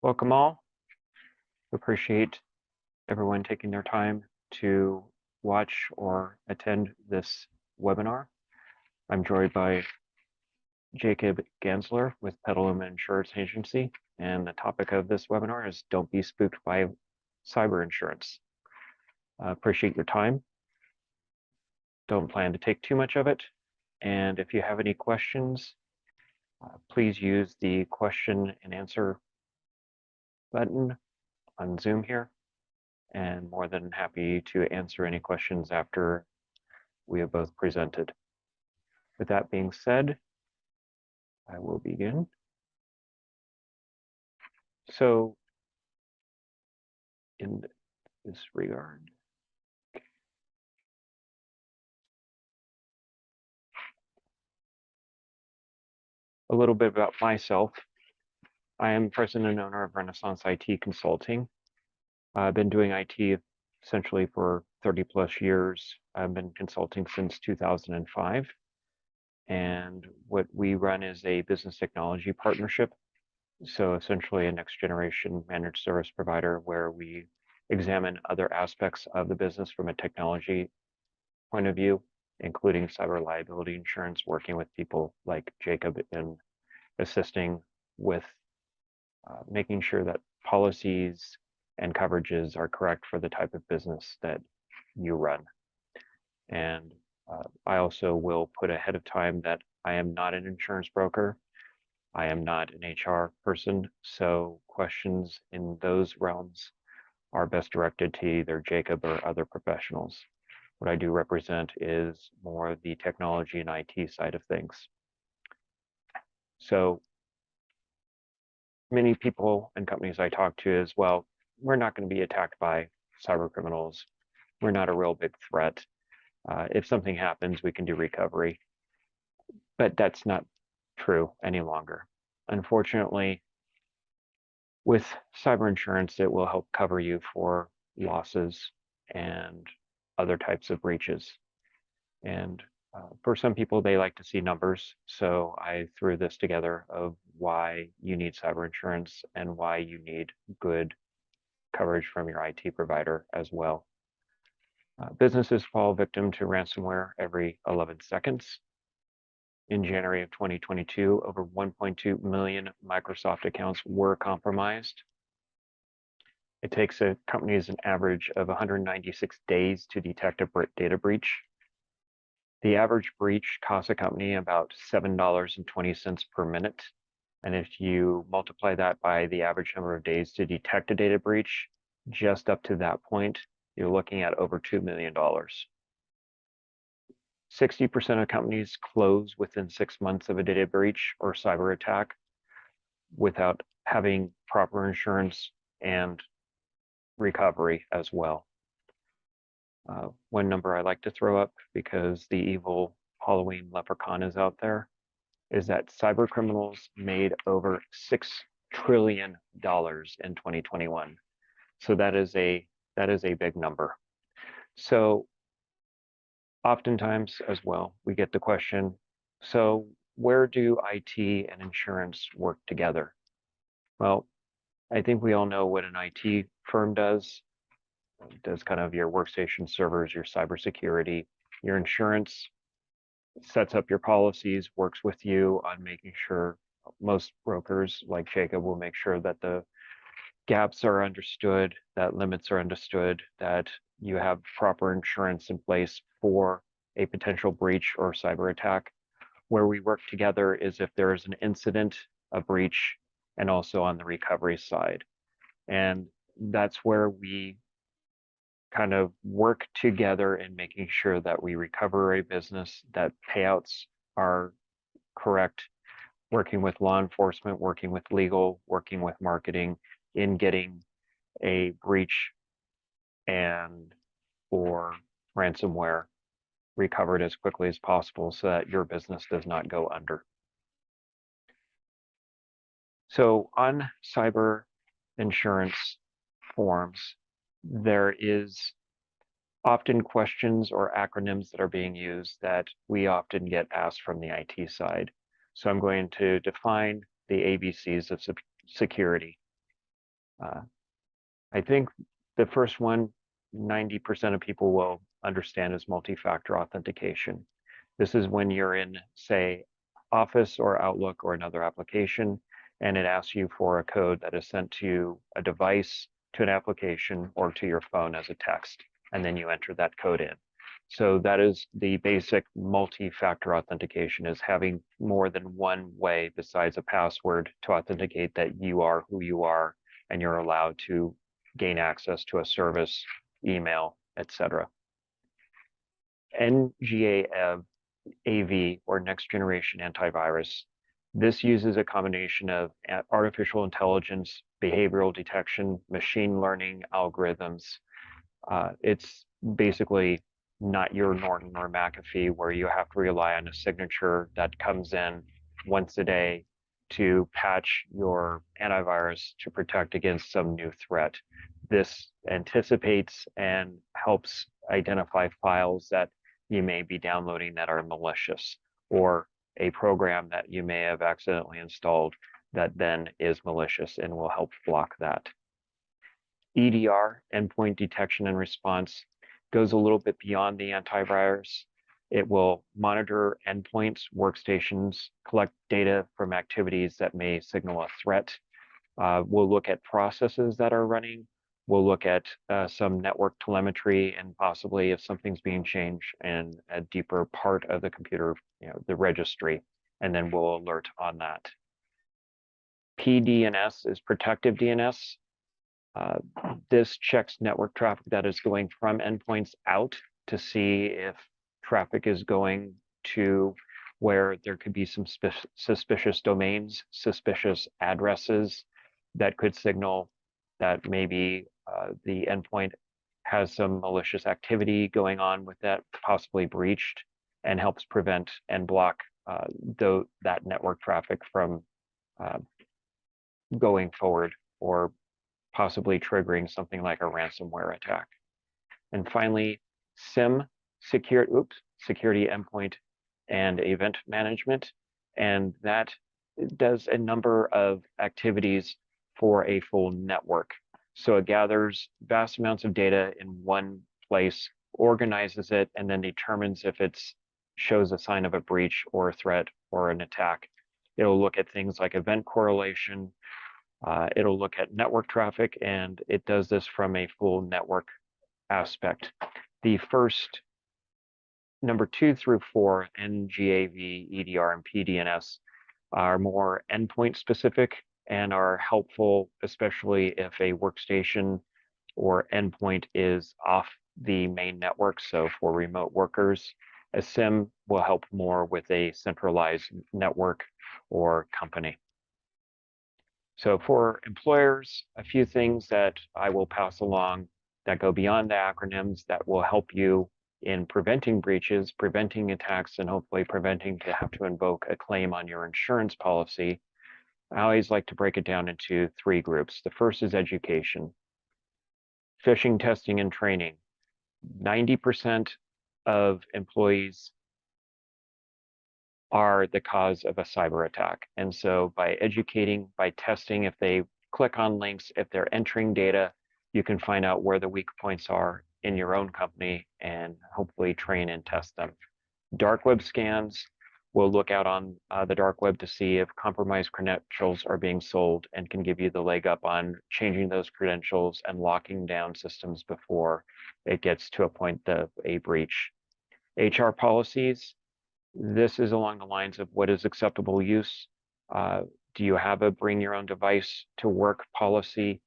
Welcome all. Appreciate everyone taking their time to watch or attend this webinar. I'm joined by Jacob Gansler with Petaluma Insurance Agency, and the topic of this webinar is Don't Be Spooked by Cyber Insurance. Appreciate your time. Don't plan to take too much of it. And if you have any questions, please use the question and answer button on Zoom here, and more than happy to answer any questions after we have both presented. With that being said, I will begin. So in this regard, a little bit about myself. I am president and owner of Renaissance IT Consulting. I've been doing IT essentially for 30 plus years. I've been consulting since 2005. And what we run is a business technology partnership. So essentially a next generation managed service provider where we examine other aspects of the business from a technology point of view, including cyber liability insurance, working with people like Jacob in assisting with making sure that policies and coverages are correct for the type of business that you run. And I also will put ahead of time that I am not an insurance broker. I am not an HR person, so questions in those realms are best directed to either Jacob or other professionals. What I do represent is more the technology and IT side of things. So many people and companies I talk to as well, we're not going to be attacked by cyber criminals. We're not a real big threat. If something happens, we can do recovery. But that's not true any longer. Unfortunately, with cyber insurance, it will help cover you for losses and other types of breaches. And for some people, they like to see numbers. So I threw this together of why you need cyber insurance and why you need good coverage from your IT provider as well. Businesses fall victim to ransomware every 11 seconds. In January of 2022, over 1.2 million Microsoft accounts were compromised. It takes companies an average of 196 days to detect a data breach. The average breach costs a company about $7.20 per minute. And if you multiply that by the average number of days to detect a data breach, just up to that point, you're looking at over $2 million. 60% of companies close within 6 months of a data breach or cyber attack without having proper insurance and recovery as well. One number I like to throw up, because the evil Halloween leprechaun is out there, is that cyber criminals made over $6 trillion in 2021. So that is a big number. So oftentimes as well, we get the question, so where do IT and insurance work together? Well, I think we all know what an IT firm does. It does kind of your workstation servers, your cybersecurity. Your insurance sets up your policies, works with you on making sure. Most brokers like Jacob will make sure that the gaps are understood, that limits are understood, that you have proper insurance in place for a potential breach or cyber attack. Where we work together is if there is an incident, a breach, and also on the recovery side. And that's where we kind of work together in making sure that we recover a business, that payouts are correct, working with law enforcement, working with legal, working with marketing in getting a breach and or ransomware recovered as quickly as possible so that your business does not go under. So on cyber insurance forms, there is often questions or acronyms that are being used that we often get asked from the IT side. So I'm going to define the ABCs of security. Uh, I think the first one, 90% of people will understand is multi-factor authentication. This is when you're in, say, Office or Outlook or another application, and it asks you for a code that is sent to a device, to an application, or to your phone as a text, and then you enter that code in. So that is the basic multi-factor authentication, is having more than one way besides a password to authenticate that you are who you are, and you're allowed to gain access to a service, email, etc. NGAV, or Next Generation Antivirus. This uses a combination of artificial intelligence, behavioral detection, machine learning algorithms. It's basically not your Norton or McAfee, where you have to rely on a signature that comes in once a day to patch your antivirus to protect against some new threat. This anticipates and helps identify files that you may be downloading that are malicious, or a program that you may have accidentally installed that then is malicious, and will help block that. EDR, endpoint detection and response, goes a little bit beyond the antivirus. It will monitor endpoints, workstations, collect data from activities that may signal a threat. We'll look at processes that are running. We'll look at some network telemetry, and possibly if something's being changed in a deeper part of the computer, the registry, and then we'll alert on that. PDNS is protective DNS. This checks network traffic that is going from endpoints out to see if traffic is going to where there could be some suspicious domains, suspicious addresses that could signal that maybe the endpoint has some malicious activity going on with that, possibly breached, and helps prevent and block that network traffic from going forward, or possibly triggering something like a ransomware attack. And finally, SIEM, security endpoint and event management. And that does a number of activities for a full network. So it gathers vast amounts of data in one place, organizes it, and then determines if it shows a sign of a breach or a threat or an attack. It'll look at things like event correlation. It'll look at network traffic, and it does this from a full network aspect. The first number 2 through 4, NGAV, EDR, and PDNS, are more endpoint specific and are helpful, especially if a workstation or endpoint is off the main network. So for remote workers, a SIEM will help more with a centralized network or company. So for employers, a few things that I will pass along that go beyond the acronyms that will help you in preventing breaches, preventing attacks, and hopefully preventing to have to invoke a claim on your insurance policy. I always like to break it down into 3 groups. The first is education, phishing testing and training. 90% of employees are the cause of a cyber attack. And so by educating, by testing, if they click on links, if they're entering data, you can find out where the weak points are in your own company and hopefully train and test them. Dark web scans will look out on the dark web to see if compromised credentials are being sold, and can give you the leg up on changing those credentials and locking down systems before it gets to a point of a breach. HR policies. This is along the lines of what is acceptable use. Do you have a bring your own device to work policy?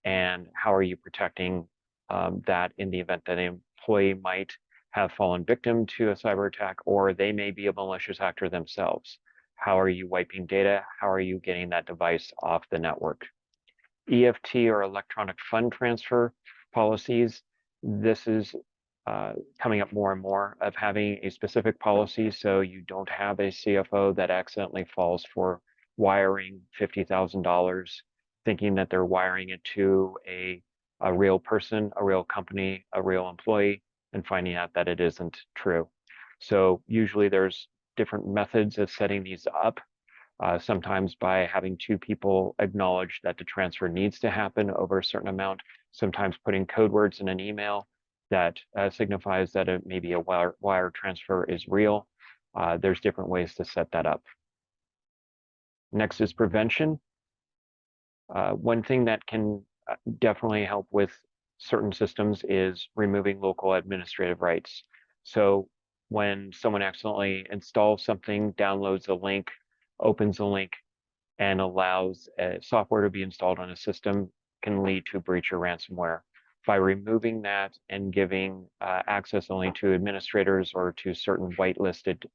And how are you protecting that in the event that an employee might have fallen victim to a cyber attack, or they may be a malicious actor themselves? How are you wiping data? How are you getting that device off the network? EFT, or electronic fund transfer policies. This is coming up more and more, of having a specific policy so you don't have a CFO that accidentally falls for wiring $50,000, thinking that they're wiring it to a real person, a real company, a real employee, and finding out that it isn't true. So usually there's different methods of setting these up. sometimes by having two people acknowledge that the transfer needs to happen over a certain amount, sometimes putting code words in an email that signifies that maybe a wire transfer is real. There's different ways to set that up. Next is prevention. One thing that can definitely help with certain systems is removing local administrative rights. So when someone accidentally installs something, downloads a link, opens a link, and allows software to be installed on a system, can lead to breach or ransomware. By removing that and giving access only to administrators or to certain whitelisted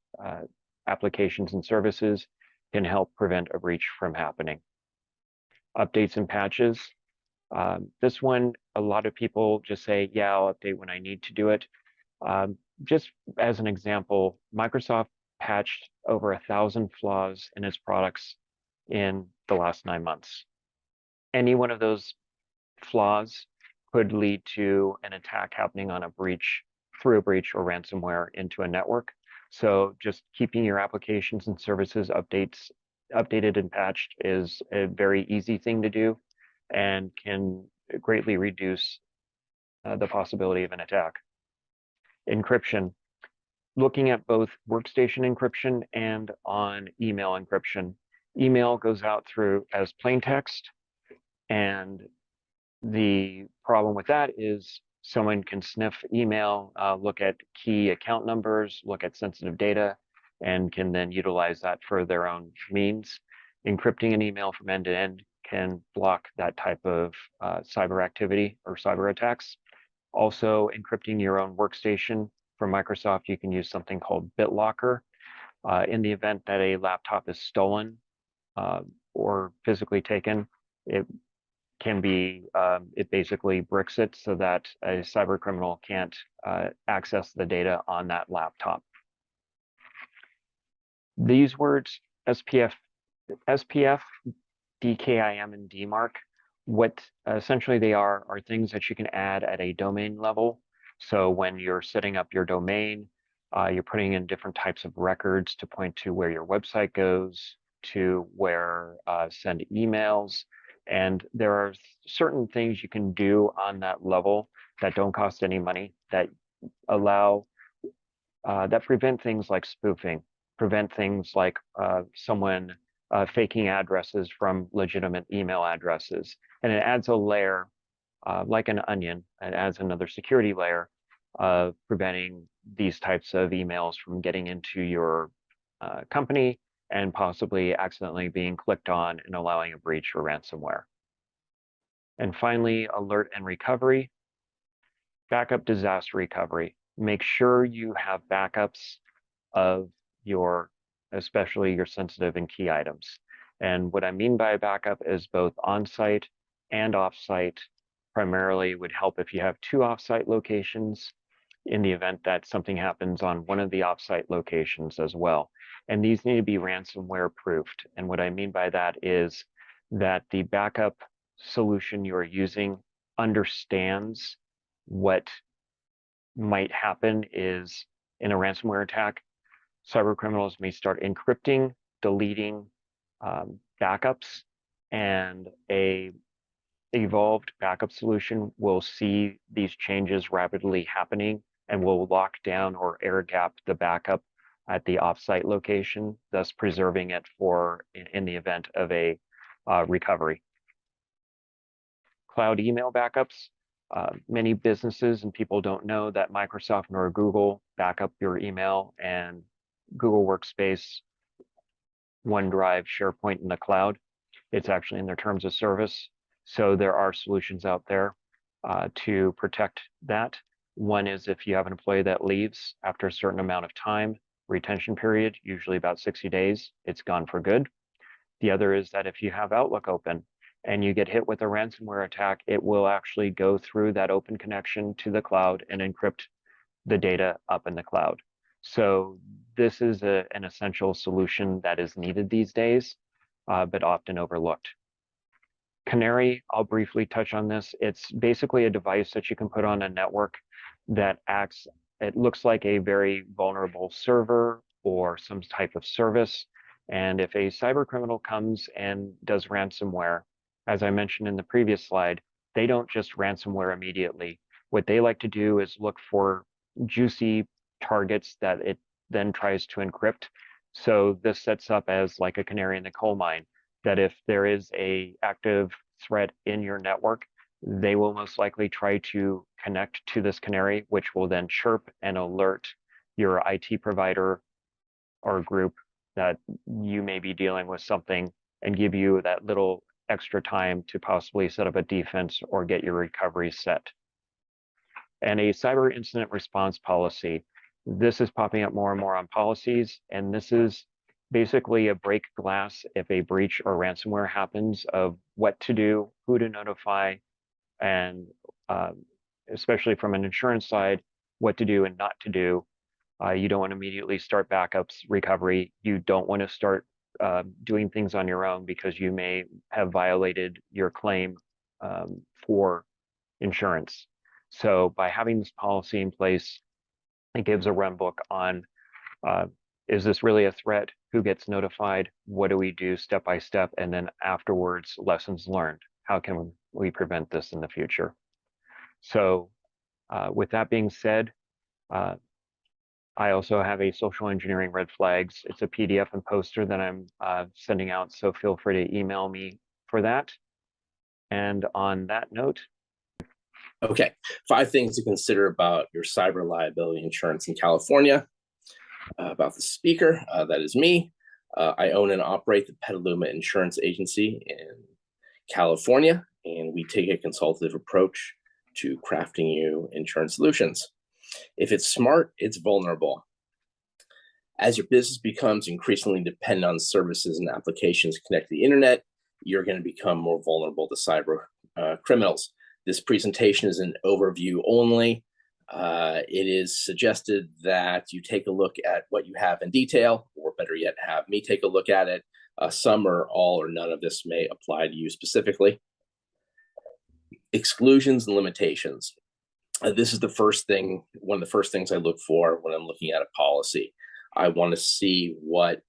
applications and services, can help prevent a breach from happening. Updates and patches. This one, a lot of people just say, yeah, I'll update when I need to do it. Just as an example, Microsoft patched over 1,000 flaws in its products in the last 9 months. Any one of those flaws could lead to an attack happening on a breach, through a breach or ransomware into a network. So just keeping your applications and services updated and patched is a very easy thing to do and can greatly reduce the possibility of an attack. Encryption. Looking at both workstation encryption and on email encryption. Email goes out through as plain text, and the problem with that is someone can sniff email, look at key account numbers, look at sensitive data, and can then utilize that for their own means. Encrypting an email from end to end can block that type of cyber activity or cyber attacks. Also, encrypting your own workstation. From Microsoft, you can use something called BitLocker. In the event that a laptop is stolen or physically taken, it can be, it basically bricks it so that a cyber criminal can't access the data on that laptop. These words, SPF, DKIM, and DMARC, what essentially they are things that you can add at a domain level. So when you're setting up your domain, you're putting in different types of records to point to where your website goes, to where send emails. And there are certain things you can do on that level that don't cost any money, that allow, that prevent things like spoofing, prevent things like someone faking addresses from legitimate email addresses. And it adds a layer, like an onion, it adds another security layer of preventing these types of emails from getting into your company and possibly accidentally being clicked on and allowing a breach or ransomware. And finally, alert and recovery. Backup disaster recovery. Make sure you have backups of your, especially your sensitive and key items. And what I mean by a backup is both on-site and off-site. Primarily would help if you have two off-site locations, in the event that something happens on one of the off-site locations as well. And these need to be ransomware proofed. And what I mean by that is that the backup solution you're using understands what might happen is in a ransomware attack, cyber criminals may start encrypting, deleting backups, and a evolved backup solution will see these changes rapidly happening and will lock down or air gap the backup at the offsite location, thus preserving it for in the event of a recovery. Cloud email backups. Many businesses and people don't know that Microsoft nor Google back up your email and Google Workspace, OneDrive, SharePoint in the cloud. It's actually in their terms of service. So there are solutions out there to protect that. One is if you have an employee that leaves after a certain amount of time, retention period, usually about 60 days, it's gone for good. The other is that if you have Outlook open and you get hit with a ransomware attack, it will actually go through that open connection to the cloud and encrypt the data up in the cloud. So this is an essential solution that is needed these days, but often overlooked. Canary, I'll briefly touch on this. It's basically a device that you can put on a network that acts, it looks like a very vulnerable server or some type of service, And if a cyber criminal comes and does ransomware, as I mentioned in the previous slide, they don't just ransomware immediately. What they like to do is look for juicy targets that it then tries to encrypt. So this sets up as like a canary in the coal mine, that if there is a active threat in your network, they will most likely try to connect to this canary, which will then chirp and alert your IT provider or group that you may be dealing with something and give you that little extra time to possibly set up a defense or get your recovery set. And a cyber incident response policy. This is popping up more and more on policies, and this is basically a break glass if a breach or ransomware happens of what to do, who to notify, and especially from an insurance side, what to do and not to do. You don't want to immediately start backups, recovery. You don't want to start doing things on your own because you may have violated your claim for insurance. So by having this policy in place, it gives a run book on is this really a threat? Who gets notified? What do we do step by step? And then afterwards, lessons learned. How can we prevent this in the future? So with that being said, I also have a social engineering red flags. It's a PDF and poster that I'm sending out, so feel free to email me for that. And on that note, okay, 5 things to consider about your cyber liability insurance in California. About the speaker, that is me. I own and operate the Petaluma Insurance Agency in California, and we take a consultative approach to crafting you insurance solutions. If it's smart, it's vulnerable. As your business becomes increasingly dependent on services and applications connected to the internet, you're going to become more vulnerable to cyber criminals. This presentation is an overview only. It is suggested that you take a look at what you have in detail, or better yet, have me take a look at it. Some or all or none of this may apply to you specifically. Exclusions and limitations. This is the first thing, one of the first things I look for when I'm looking at a policy. I want to see what,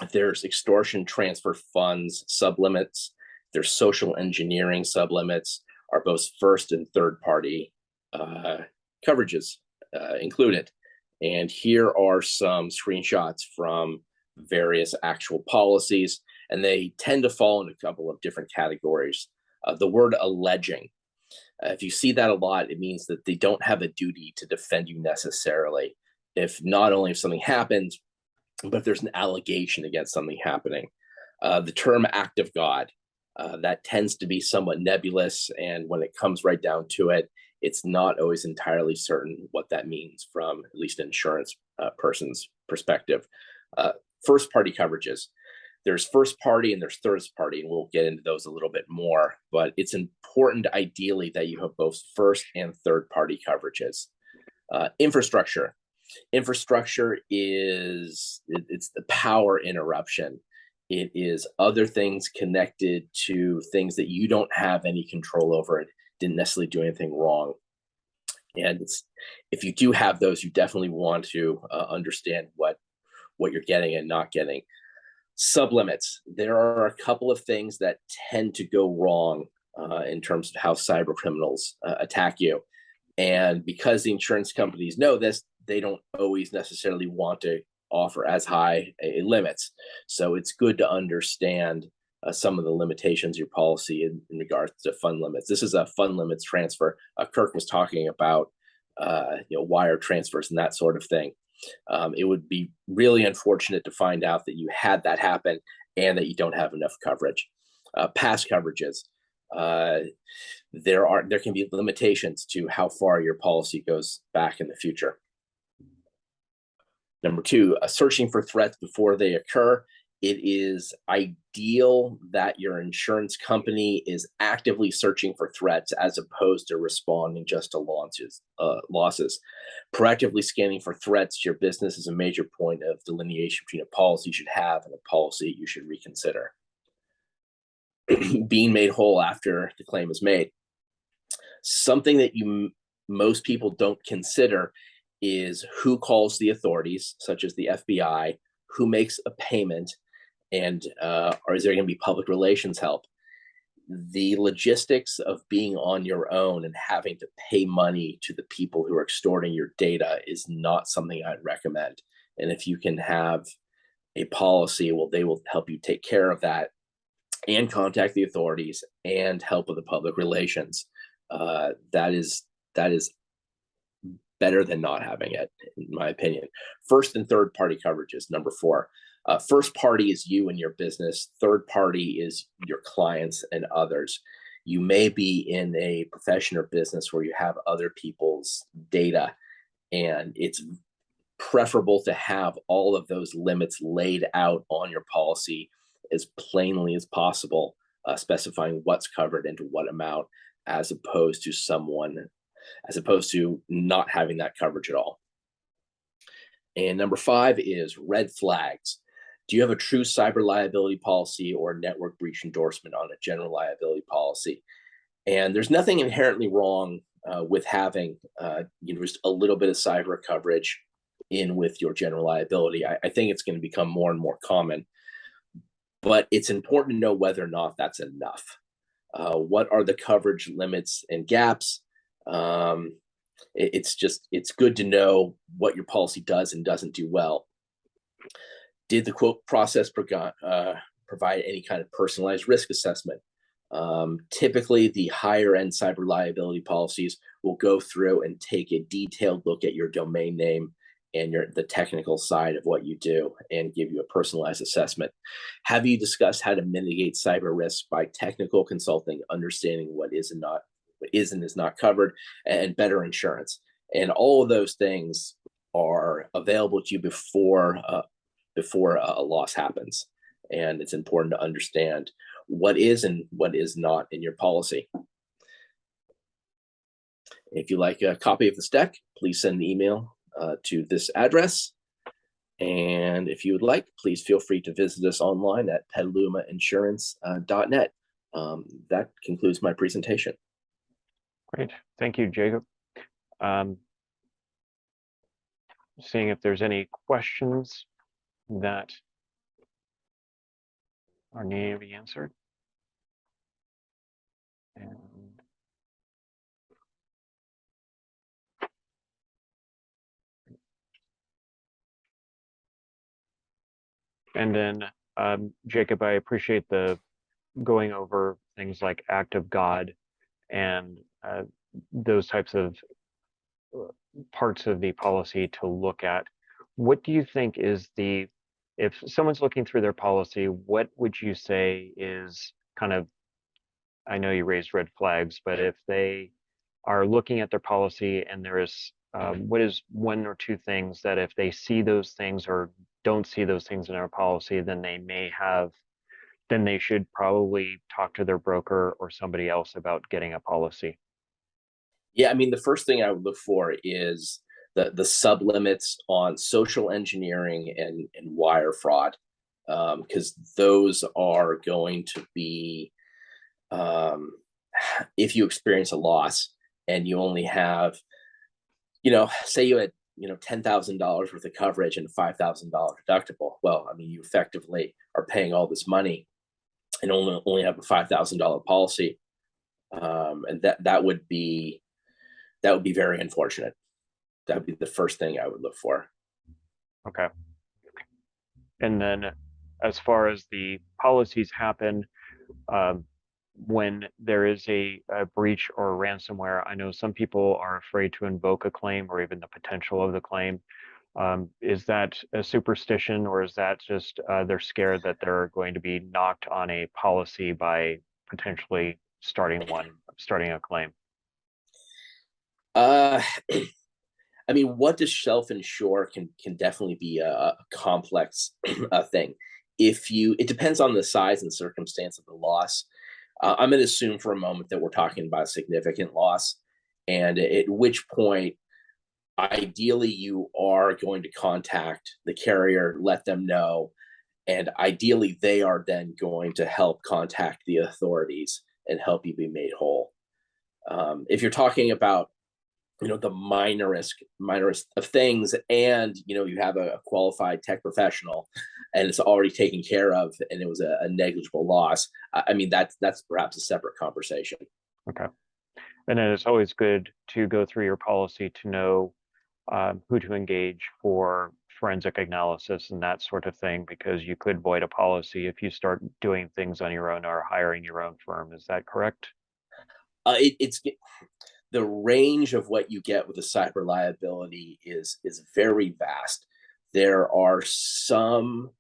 if there's extortion, transfer funds, sublimits, there's social engineering sublimits, are both first and third party coverages included. And here are some screenshots from various actual policies, and they tend to fall in a couple of different categories. The word alleging. If you see that a lot, it means that they don't have a duty to defend you necessarily. If not only if something happens, but if there's an allegation against something happening. The term act of God, that tends to be somewhat nebulous, and when it comes right down to it, it's not always entirely certain what that means from at least an insurance person's perspective. First party coverages. There's first party and there's third party, and we'll get into those a little bit more, but it's important ideally that you have both first and third party coverages. Infrastructure. Infrastructure is, it's the power interruption. It is other things connected to things that you don't have any control over and didn't necessarily do anything wrong. And if you do have those, you definitely want to understand what you're getting and not getting. Sublimits. There are a couple of things that tend to go wrong in terms of how cyber criminals attack you. And because the insurance companies know this, they don't always necessarily want to offer as high a limits. So it's good to understand some of the limitations of your policy in regards to fund limits. This is a fund limits transfer. Kirk was talking about wire transfers and that sort of thing. It would be really unfortunate to find out that you had that happen and that you don't have enough coverage. Past coverages. There can be limitations to how far your policy goes back in the future. Number 2, searching for threats before they occur. It is ideal that your insurance company is actively searching for threats as opposed to responding just to losses. Proactively scanning for threats to your business is a major point of delineation between a policy you should have and a policy you should reconsider. Being made whole after the claim is made. Something that most people don't consider is who calls the authorities, such as the FBI, who makes a payment, and or is there going to be public relations help? The logistics of being on your own and having to pay money to the people who are extorting your data is not something I'd recommend. And if you can have a policy, well, they will help you take care of that and contact the authorities and help with the public relations. That is better than not having it, in my opinion. First and third party coverages, number four. First party is you and your business. Third party is your clients and others. You may be in a profession or business where you have other people's data, and it's preferable to have all of those limits laid out on your policy as plainly as possible, specifying what's covered and to what amount, as opposed to not having that coverage at all. And number five is red flags. Do you have a true cyber liability policy or network breach endorsement on a general liability policy? And there's nothing inherently wrong with having just a little bit of cyber coverage in with your general liability. I think it's going to become more and more common, but it's important to know whether or not that's enough. What are the coverage limits and gaps? It's good to know what your policy does and doesn't do well. Did the quote process provide any kind of personalized risk assessment? Typically, the higher end cyber liability policies will go through and take a detailed look at your domain name and the technical side of what you do and give you a personalized assessment. Have you discussed how to mitigate cyber risk by technical consulting, understanding what is and is not covered, and better insurance? And all of those things are available to you before a loss happens. And it's important to understand what is and what is not in your policy. If you like a copy of this deck, please send an email to this address. And if you would like, please feel free to visit us online at petalumainsurance.net. That concludes my presentation. Great. Thank you, Jacob. Seeing if there's any questions that are needing to be answered. And then, Jacob, I appreciate the going over things like act of God and those types of parts of the policy to look at. What do you think is if someone's looking through their policy, what would you say is kind of, I know you raised red flags, but if they are looking at their policy and there is, what is one or two things that if they see those things or don't see those things in our policy, then they should probably talk to their broker or somebody else about getting a policy? Yeah, I mean, the first thing I would look for is the sublimits on social engineering and wire fraud, because those are going to be, if you experience a loss and you only have, say you had $10,000 worth of coverage and $5,000 deductible. Well, I mean, you effectively are paying all this money and only have a $5,000 policy, and that would be very unfortunate. That would be the first thing I would look for. Okay. And then as far as the policies happen, when there is a breach or a ransomware, I know some people are afraid to invoke a claim or even the potential of the claim. Is that a superstition, or is that just they're scared that they're going to be knocked on a policy by potentially starting a claim? I mean, what does self-insure can definitely be a complex thing. It depends on the size and circumstance of the loss. I'm going to assume for a moment that we're talking about a significant loss, and at which point, ideally, you are going to contact the carrier, let them know, and ideally, they are then going to help contact the authorities and help you be made whole. If you're talking about the minorest of things, and you have a qualified tech professional, and it's already taken care of, and it was a negligible loss. I mean, that's perhaps a separate conversation. Okay. And then it's always good to go through your policy to know who to engage for forensic analysis and that sort of thing, because you could void a policy if you start doing things on your own or hiring your own firm. Is that correct? It's the range of what you get with a cyber liability is very vast. There are some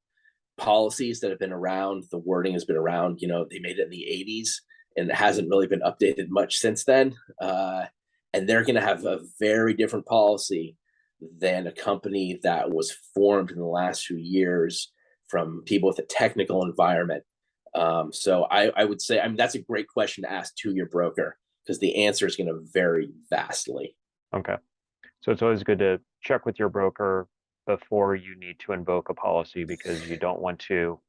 policies that have been around. The wording has been around. They made it in the '80s, and it hasn't really been updated much since then. And they're going to have a very different policy than a company that was formed in the last few years from people with a technical environment. So I would say, I mean, that's a great question to ask to your broker, because the answer is going to vary vastly. Okay. So it's always good to check with your broker before you need to invoke a policy, because you don't want to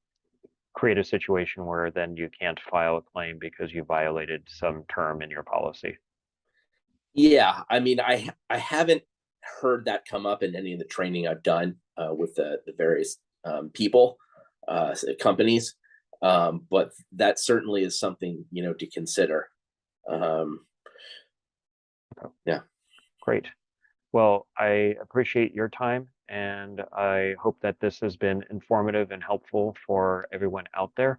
create a situation where then you can't file a claim because you violated some term in your policy. Yeah, I mean, I haven't heard that come up in any of the training I've done with the various people, companies, but that certainly is something to consider. Um, Okay, yeah. great. Well, I appreciate your time, and I hope that this has been informative and helpful for everyone out there.